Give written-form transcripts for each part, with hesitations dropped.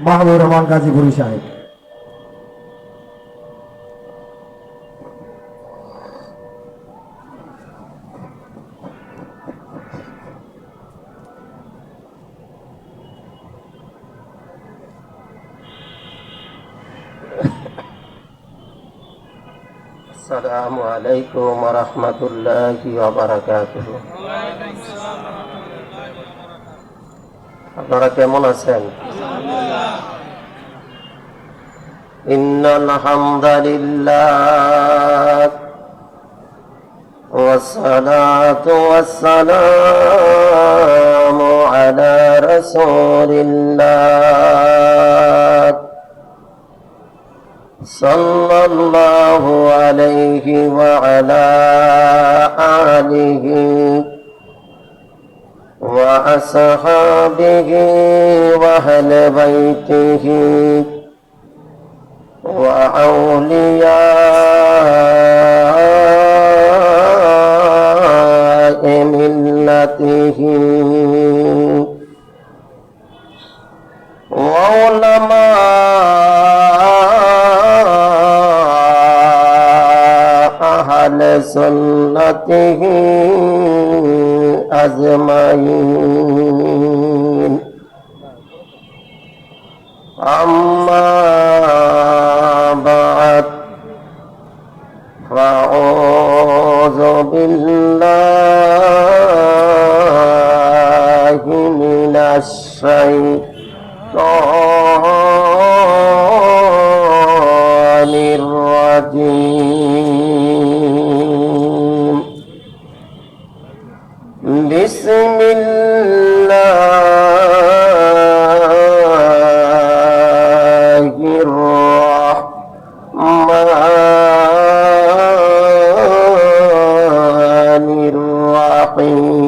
মাহবুব রহমান গাজীপুরি সাহেব। আসসালামু আলাইকুম ওয়া রাহমাতুল্লাহি ওয়া বারাকাতুহু। আপনারা কেমন আছেন? ইন্নাল হামদালিল্লাহ ওয়াসসালাতু ওয়াসসালামু আলা রাসূলিল্লাহ সাল্লাল্লাহু আলাইহি ওয়া আলা আলিহি ওয়া আসহাবিহি ওয়া আহলি বাইতিহি ওয়া আউলিয়া'i মিল্লাতিহি ওয়া উলামা সুন্নতিহি আজমাইন। আম্মা বা'দ ফাউযু বিল্লাহি মিনাশ শাইতানির রাজীম। বিসমিল্লাহির রাহমানির রাহিম।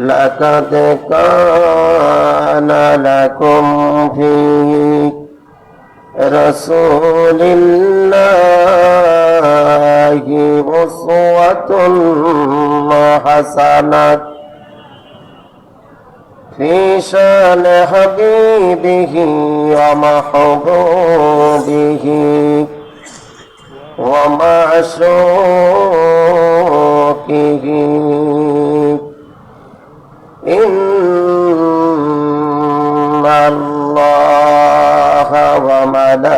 লাকাদ কানা লাকুম ফি রাসূলিল্লাহি উসওয়াতুন হাসানাহ ফি শানি হাবিবিহি ওয়া মাহবুবিহি ওয়া মা'শূকিহি ইন্নাল্লাহা ওয়া মালাইকাতাহু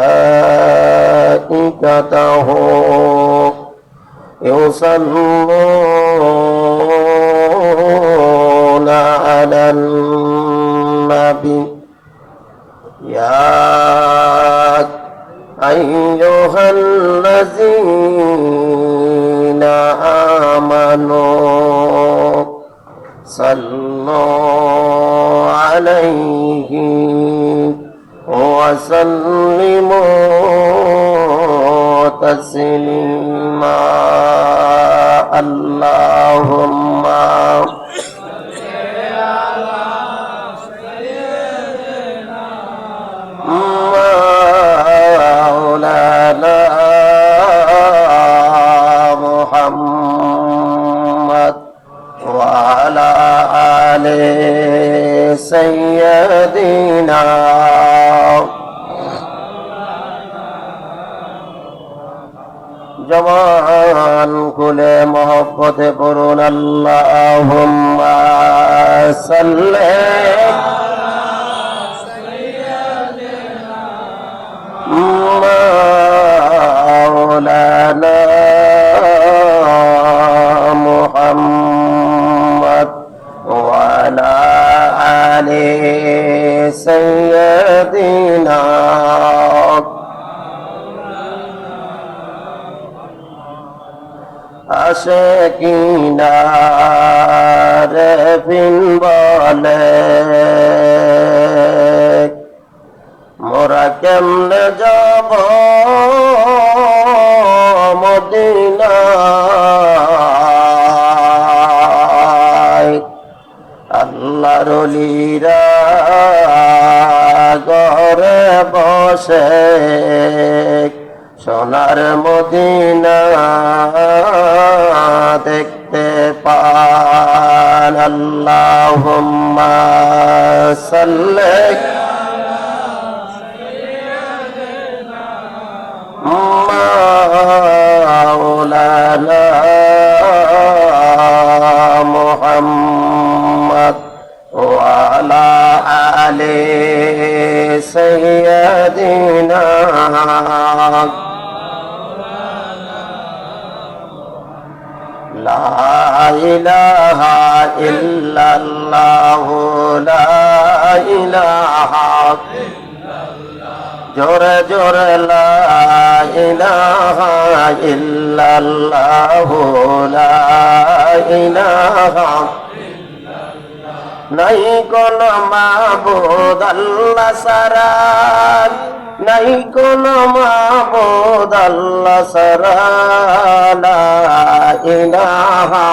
ইউসাল্লুনা আলান নাবী ইয়া আইয়ুহাল্লাযীনা আমানু সাল্লু আলাইহি ওয়া সাল্লিমু তাসলিমা। আল্লাহুম্মা মাওলানা মুহাম্মদ ওয়া আলা আলি সাইয়্যিদিনা জবান খুলে মহব্বতে পড়ুন আল্লাহুম্মা সাল্লি মাওলানা মুহাম্মদ ওয়া আলা আলি সাইয়্যিদিনা আশিকিনা রে বিন বলে মোরা কেমনে যাব মদিনায়। আল্লাহর ওলিরা ঘরে বসে সোনার মদিনা দেখতে পান। আল্লাহুম্মা সাল্লি মাওলানা মুহাম্মদ ওয়া আলা আলি সাইয়্যিদিনা লা ইলাহা ইল্লাল্লাহু লা ইলাহা জোরে জোরে লা ইলাহা ইল্লাল্লাহু লা ইলাহা নাই কোন মাবুদ আল্লাহ ছাড়া নাই কোন মাবুদ আল্লাহ ছাড়া লা ইলাহা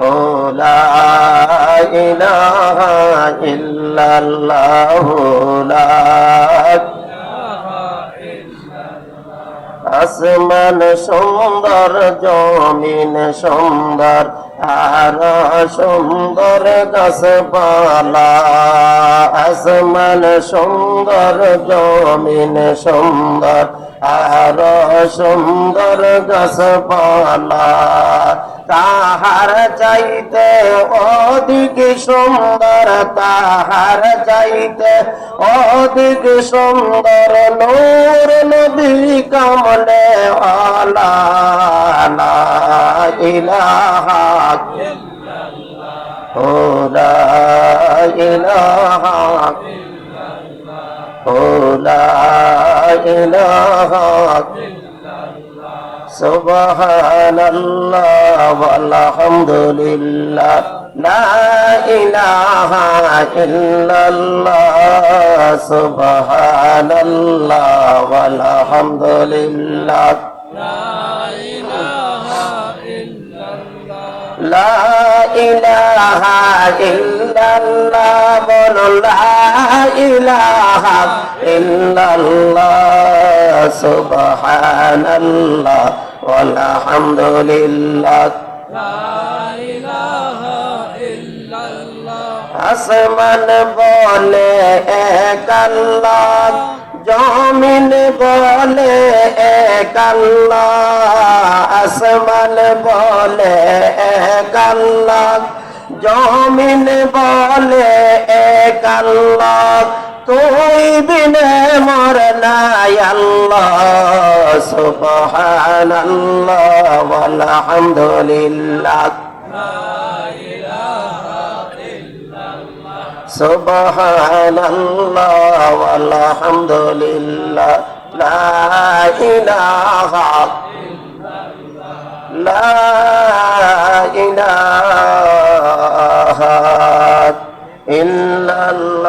ও লা ইলাহা ইল্লাল্লাহু লা আসমান সুন্দর জমিন সুন্দর আর সুন্দর গাছপালা আসমান সুন্দর জমিন সুন্দর আর সুন্দর গাছপালা তাহার চাইতে অধিক সুন্দর তাহার চাইতে অধিক সুন্দর নূর নবী কমলে আলা লা ইলাহা ও লা ইলাহা ও লা ইলাহা সুবহানাল্লাহ ওয়ালহামদুলিল্লাহ লা ইলাহা ইল্লাল্লাহ সুবহানাল্লাহ ওয়ালহামদুলিল্লাহ লা ইলাহা ইল্লাল্লাহ বলো লা ইলাহা ইল্লাল্লাহ সুবহানাল্লাহ ওয়ালহামদুলিল্লাহ আসমান বলে এক আল্লাহ জমিন বলে এক আল্লাহ আসমান বলে এক আল্লাহ জমিন বলে এক আল্লাহ তুই বিনে মোর নাই আল্লাহ সুবহানাল্লাহ ওয়ালহামদুলিল্লাহ সুবহানাল্লাহ ওয়ালহামদুলিল্লাহ লা ইলাহা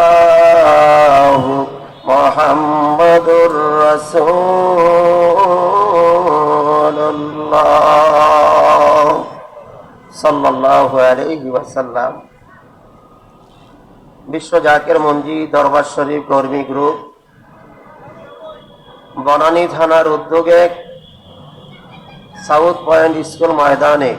ইল্লাল্লাহ মুহাম্মাদুর রাসূলুল্লাহ সাল্লাল্লাহু আলাইহি ওয়াসাল্লাম। বিশ্ব জাকের মঞ্জি দরবার শরীফ কর্মী গ্রুপ বনানী থানার উদ্যোগে সাউথ পয়েন্ট স্কুল ময়দানে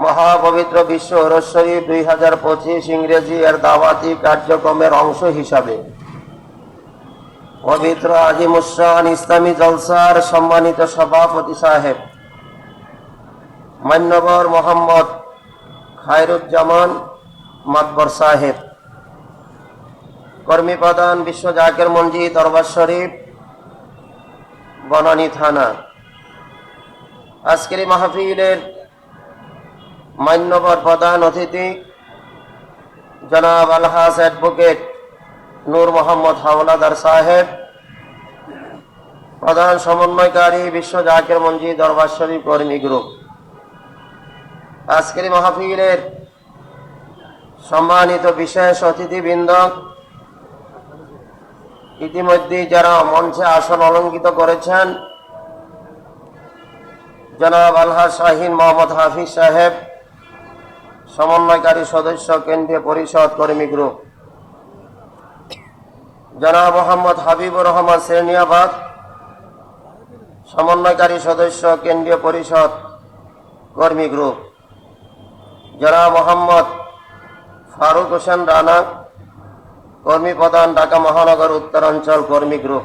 মহাপবিত্র বিশ্ব ওরস শরীফ 2025 ইংরেজি এর দাওয়াতি কার্যক্রমের অংশ হিসাবে পবিত্র আজিমুশান ইসলামী জলসার সম্মানিত সভাপতি সাহেব মান্যবর মোহাম্মদ খায়রুজ্জামান মাতবর সাহেব, কর্মী প্রধান বিশ্ব জাকের মঞ্জি দরবার শরীফ বনানী থানা। আজকের মাহফিলের মান্যবর প্রধান অতিথি জনাব আলহাজ অ্যাডভোকেট নূর মোহাম্মদ হাওলাদার সাহেব, প্রধান সমন্বয়কারী বিশ্ব জাকের মঞ্জি দরবার শরীফ কর্মী গ্রুপ। আজকের মাহফিলের সম্মানিত বিশেষ অতিথিবৃন্দ, ইতিমধ্যে যারা মঞ্চে আসন অলঙ্কিত করেছেন, জনাব আলহাজ শাহিন মোহাম্মদ হাফিজ সাহেব, সমন্বয়কারী সদস্য কেন্দ্রীয় পরিষদ কর্মী গ্রুপ, জনাব মোহাম্মদ হাবিবুর রহমান সেরনিয়াবাদ, সমন্বয়কারী সদস্য কেন্দ্রীয় পরিষদ কর্মী গ্রুপ, জনাব মোহাম্মদ ফারুক হোসেন রানা, কর্মী প্রধান, ঢাকা মহানগর উত্তরাঞ্চল কর্মী গ্রুপ।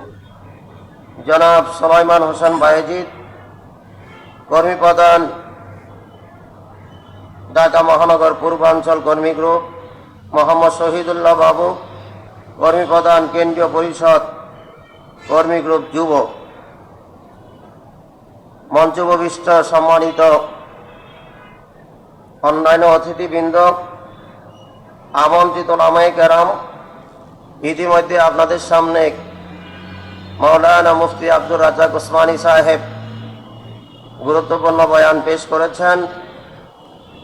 জনাব সুলাইমান হোসেন বায়েজিদ, কর্মী প্রধান, ঢাকা মহানগর পূর্বাঞ্চল কর্মী গ্রুপ। মোহাম্মদ শহীদুল্লাহ বাবু, কর্মী প্রধান, কেন্দ্রীয় পরিষদ কর্মী গ্রুপ যুব। মঞ্চ উপবিষ্ট সম্মানিত অন্যান্য অতিথিবৃন্দ, আমন্ত্রিত ওলামায়ে কেরাম, ইতিমধ্যে আপনাদের সামনে মাওলানা মুফতি আব্দুর রাজ্জাক উসমানী সাহেব গুরুত্বপূর্ণ বয়ান পেশ করেছেন।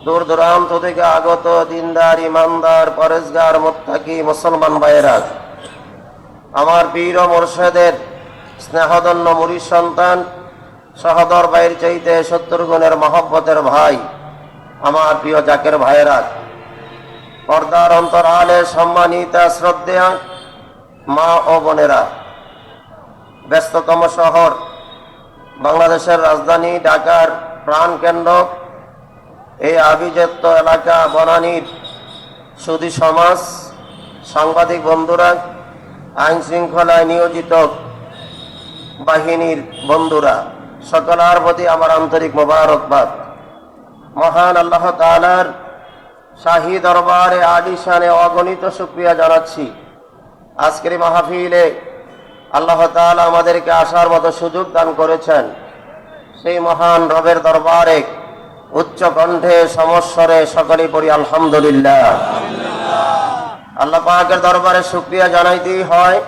দূর দূরান্ত থেকে আগত দিনদার, ইমানদার, পরেজগার, মুত্তাকি মুসলমান ভাইয়েরা, আমার পীর ও মুর্শিদের স্নেহধন্য মুরিদ সন্তান, সহদর ভাইয়ের চাইতে 70 গুণের মহব্বতের ভাই, আমার প্রিয় জাকের ভাইয়েরা, পর্দার অন্তরালে সম্মানিতা শ্রদ্ধেয়া মা ও বোনেরা, ব্যস্ততম শহর বাংলাদেশের রাজধানী ঢাকার প্রাণকেন্দ্র এই আভিজাত্য এলাকা বনানীর সুধী সমাজ, সাংবাদিক বন্ধুরা, আইন শৃঙ্খলায় নিয়োজিত বাহিনীর বন্ধুরা, সকলের প্রতি আমার আন্তরিক মোবারকবাদ। মহান আল্লাহ তাআলার শাহী দরবারে আলিশানে অগণিত শুকরিয়া জানাচ্ছি। আজকের মাহফিলে আল্লাহ তাআলা আমাদেরকে আসার মতো সুযোগ দান করেছেন। সেই মহান রবের দরবারে উচ্চ কণ্ঠে সমস্বরে সকলেই পড়ি আলহামদুলিল্লাহ। আল্লাহ পাকের দরবারে শুকরিয়া জানাইতেই হয়।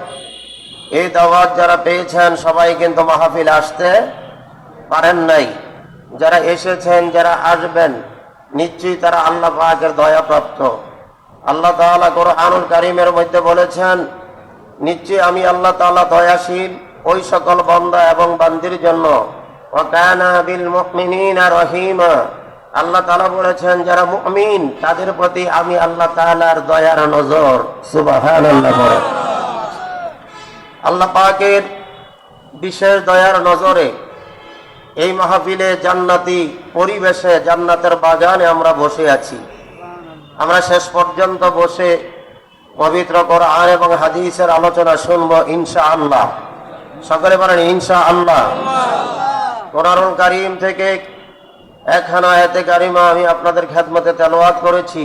এই দাওয়াত যারা পেয়েছেন সবাই কিন্তু মাহফিল আসতে পারেন নাই। যারা এসেছেন, যারা আসবেন, নিশ্চয়ই তারা আল্লাহ পাকের দয়াপ্রাপ্ত। আল্লাহ তাআলা কোরআনুল কারীমের মধ্যে বলেছেন, নিশ্চয়ই আমি আল্লাহ তাআলা দয়াশীল ওই সকল বান্দা এবং বান্দির জন্য। ওয়া কানা বিল মুমিনিনা রহিমা। আল্লাহ তাআলা বলেছেন যারা মুমিন তাদের প্রতি আমি আল্লাহ তাআলার দয়ার নজর। সুবহানাল্লাহ। আল্লাহ পাকের বিশেষ দয়ার নজরে এই মাহফিলে জান্নাতি পরিবেশে, জান্নাতের বাগানে আমরা বসে আছি। আমরা শেষ পর্যন্ত বসে পবিত্র কোরআন এবং হাদিসের আলোচনা শুনবো ইনশাআল্লাহ। সকলে বলেন ইনশাআল্লাহ। কোরআনুল কারীম থেকে একখানা আয়াতে কারিমা আমি আপনাদের খেদমতে তেলাওয়াত করেছি।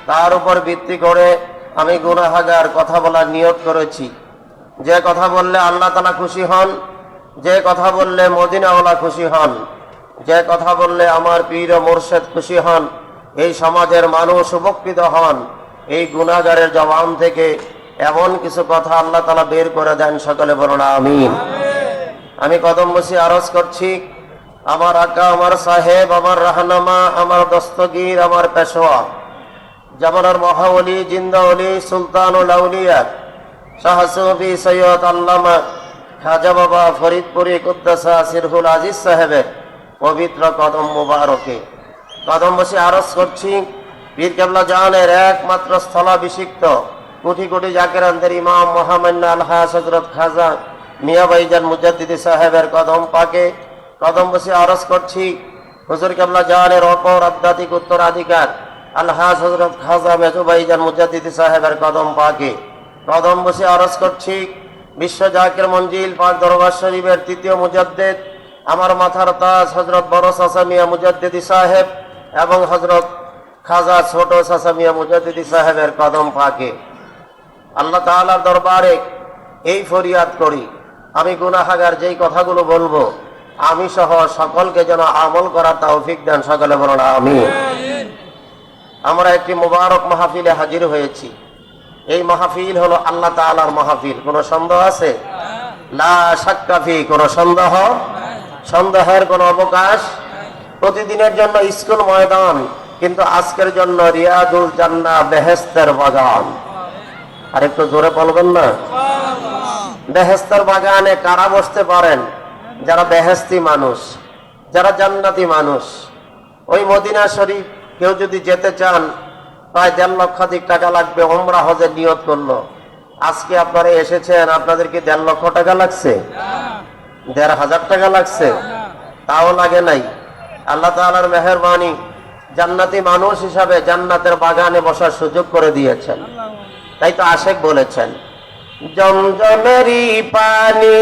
তার উপর ভিত্তি করে আমি গুনাহগার কথা বলার নিয়ত করেছি। যে কথা বললে আল্লাহ তাআলা খুশি হন, যে কথা বললে মদিনাওয়ালা খুশি হন, যে কথা বললে আমার পীর ও মুর্শিদ খুশি হন, এই সমাজের মানুষ উপকৃত হন, এই গুনাহগারের জবান থেকে এমন কিছু কথা আল্লাহ তাআলা বের করে দেন। সকলে বলুন আমিন। আমি কদম বসে আরজ করছি, আমার আকা, আমার সাহেব, আমার রাহনামা, আমার দস্তগীর, আমার পেশোয়া, জামানার মহাওলি, জিন্দাওলি, সুলতানুল আউলিয়া, শাহ সুফি সৈয়দ আল্লামা খাজা বাবা ফরিদপুরি কুদ্দাসা সিরহুল আজিজ সাহেবের পবিত্র কদম মুবারকে কদম বসে আরজ করছি। পীর কেবলা জাহানের একমাত্র স্থলাভিষিক্ত কোটি কোটি জাকেরানদের ইমাম মহামান্য আলহাজ হযরত খাজা মিয়া ভাইজান মুজাদ্দিদি সাহেবের কদম পাকে কদম বসে আরজ করছি। হুজুর কেবলা জাহানের অপর আধ্যাত্মিক উত্তরাধিকার আলহাজ হযরত খাজা মেজু ভাইজান মুজাদ্দিদি সাহেবের কদম পাকে কদম বসে আরজ করছি। বিশ্ব জাকির মঞ্জিল পাক দরবার শরীফের তৃতীয় মুজাদ্দিদ, আমার মাথার তাজ হযরত বড় চাচা মিয়া মুজাদ্দিদি সাহেব এবং হযরত খাজা ছোট চাচা মিয়া মুজাদ্দিদি সাহেবের কদম পাকে আল্লাহ তাআলার দরবারে এই ফরিয়াদ করি, আমি গুনাহগার যেই কথাগুলো বলবো আমি সহ সকলকে যেন আমল করার তৌফিক দেন। সকলে বলুন আমিন। আমরা একটি মুবারক মাহফিলে হাজির হয়েছি। এই মাহফিল হলো আল্লাহ তাআলার মাহফিল। কোনো সন্দেহ আছে? লা শাক্কা ফি, কোনো সন্দেহের কোনো অবকাশ। প্রতিদিনের জন্য স্কুল ময়দান, কিন্তু আজকের জন্য রিয়াদুল জান্নাহ, বেহেশতের বাগান। আর একটু জোরে বলবেন না? বেহেশতের বাগানে কারা বসতে পারেন? যারা বেহেশতি মানুষ, যারা জান্নাতি মানুষ। ওই মদিনা শরীফ কেউ যদি যেতে চান প্রায় 1.5 লক্ষাধিক টাকা লাগবে। উমরা হজের নিয়ত করলো, আজকে আপনারা এসেছেন, আপনাদের কি 1.5 লক্ষ টাকা লাগছে? 1.5 হাজার টাকা লাগছে? তাও লাগে নাই। আল্লাহ তাআলার মেহেরবানি, জান্নাতি মানুষ হিসাবে জান্নাতের বাগানে বসার সুযোগ করে দিয়েছেন। তাই তো আশেক বলেছেন, জমজমেরই পানি